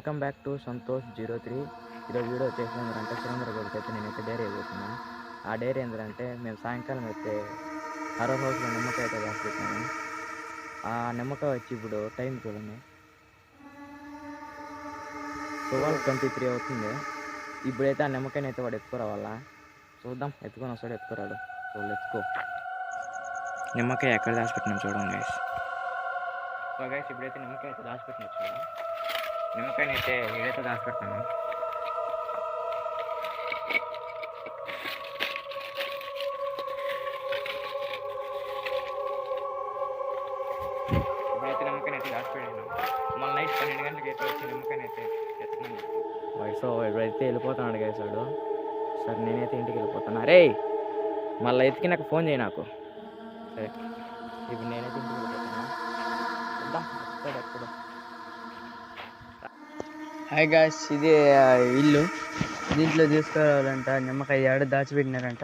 Welcome back to సంతోష్03. ఈరోజు video వచ్చేసి ఏంటంటే సురేంద్రగఢ్కి అయితే నేనైతే డైరీ అయిపోతున్నాను. ఆ డైరీ ఏంటంటే మేము సాయంకాలం అయితే హర్రర్ హౌస్లో నిమ్మకాయ అయితే రాసిపెట్టాము. ఆ నిమ్మకాయ వచ్చి ఇప్పుడు టైం చూడండి 12:23 అవుతుంది. ఇప్పుడైతే ఆ నిమ్మకాయని అయితే వాడు ఎత్తుకురావాలా, చూద్దాం. ఎత్తుకొని వస్తాడు, ఎత్తుకురాడు. సో ఎత్తుకో నిమ్మకాయ ఎక్కడ దాచిపెట్టినాం చూడండి గైస్. సో గైస్ ఇప్పుడైతే నిమ్మకాయ అయితే దాచిపెట్టినచ్చు కదా, నిమ్మకాయని అయితే ఏదైతే దాచిపెడతాను. ఇప్పుడైతే నిమ్మకాయని అయితే దాచిపెట్టాను. మళ్ళీ నైట్ 12 గంటలకి అయితే వచ్చి నిమ్మకాయని అయితే ఎత్తున్నాను. వయసు ఇప్పుడైతే వెళ్ళిపోతున్నాడు గైస్ వాడు. సరే నేనైతే ఇంటికి వెళ్ళిపోతాను. అరే మళ్ళీ ఎత్తికి ఫోన్ చేయి నాకు. సరే ఇప్పుడు నేనైతే ఇంటికి వెళ్ళిపోతాను. చూద్దాం వస్తాడు ఎప్పుడు. హాయ్ గాయ్స్, ఇదే ఇల్లు. దీంట్లో తీసుకురావాలంట నిమ్మకాయ ఏడ దాచిపెట్టినారంట.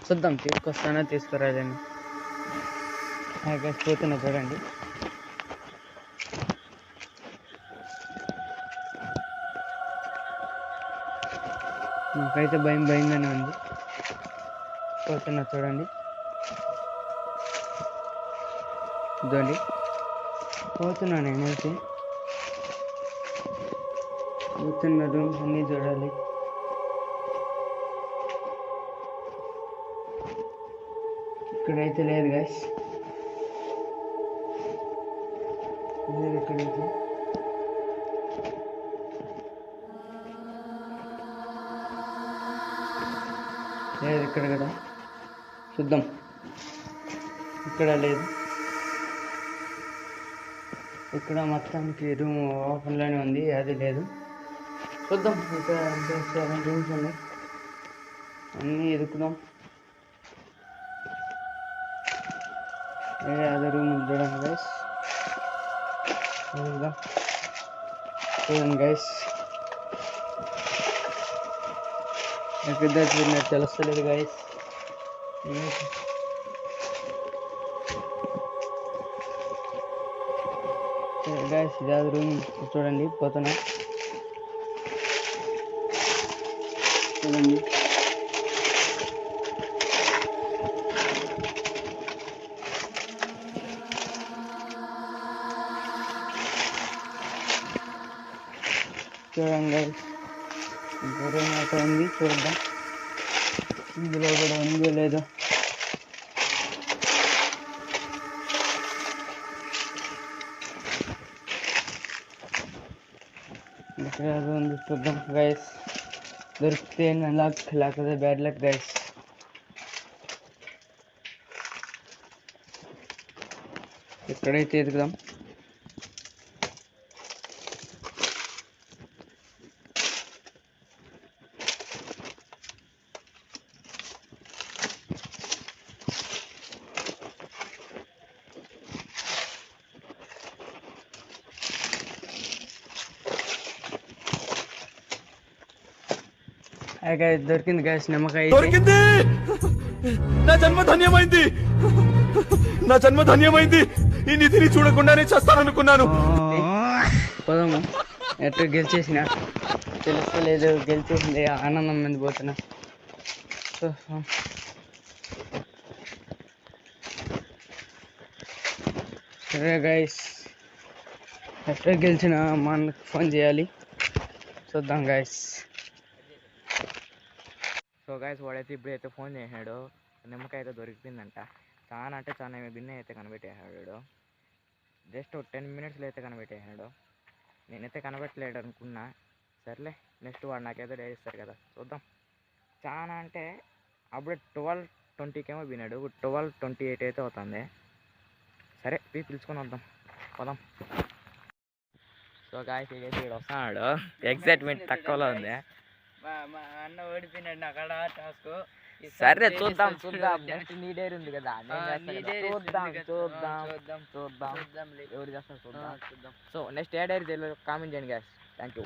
చూద్దాం తీసుకొస్తానో తీసుకురాలేను. హాయ్ గాయ్స్, పోతున్నా చూడండి. నాకైతే భయంగానే ఉంది. పోతున్నా చూడండి. ఇదండి పోతున్నా నేనైతే. పోతున్న రూమ్స్ అన్నీ చూడాలి. ఇక్కడైతే లేదు గైస్, లేదు ఇక్కడైతే. లేదు ఇక్కడ కదా, చూద్దాం. ఇక్కడ లేదు. ఇక్కడ మొత్తానికి రూమ్ ఓపెన్లోనే ఉంది, అది లేదు. చూద్దాం. ఇక్కడ 7 రూమ్స్ ఉన్నాయి, అన్నీ ఎదుకుదాం. అదే రూమ్ చూడండి గైస్, చూద్దాం. చూడండి గైస్, ఎక్కడ చూడలేదు తెలుస్తలేదు గైస్. గైస్ ఇది అది రూమ్ చూడండి. పోతున్నా చూడండి. చూడండి గైస్, ఇంకో రూమ్ అయితే ఉంది, చూద్దాం ఇందులో కూడా ఉందో లేదో. ఇక్కడ ఉంది, చూద్దాం గైస్. దొరికితే లక్, లేకపోతే బ్యాడ్ లక్ గైస్. ఎక్కడైతే ఎదుగుదాం. దొరికింది గైస్ నిమ్మకాయ. దొరికింది, నా జన్మ ధన్యమైంది, నా జన్మ ధన్యమైంది. ఈ నిధిని చూడకుండానే చేస్తాననుకున్నాను. పోదాము. ఎట్లా గెలిచేసిన తెలుస్తలేదు, గెలిచేసింది. ఆనందం మంది పోతున్నా. సరే గైస్, ఎట్లా గెలిచిన మనకు ఫోన్ చేయాలి, చూద్దాం గైస్. సో గైస్ వాడైతే ఇప్పుడైతే ఫోన్ చేసాడు, నిమ్మకాయ అయితే దొరికిపోయిందంట. చాలా అంటే చాలా బిన్నె అయితే కనిపెట్టేసాడు. జస్ట్ 10 మినిట్స్లో అయితే కనిపెట్టేసాడు. నేనైతే కనిపెట్టలేడు అనుకున్నా. సర్లే నెక్స్ట్ వాడు నాకైతే డైరీ ఇస్తారు కదా, చూద్దాం. చాలా అంటే అప్పుడే 12:20కేమో విన్నాడు, 12:28 అయితే అవుతుంది. సరే పిలుచుకొని వద్దాం, పోదాం. సో గాయస్ ఇదైతే వీడు వస్తున్నాడు. ఎక్సైట్మెంట్ తక్కువలో ఉంది. మా అన్న ఓడిపోయినాడు నా కాడ టాస్క్. సరే చూద్దాం నీ డైరీ ఉంది కదా, చూద్దాం ఎవరు చేస్తారు చూద్దాం. సో నెక్స్ట్ ఏ డైరీ కామెంట్ చేయండి గాయస్. Thank you.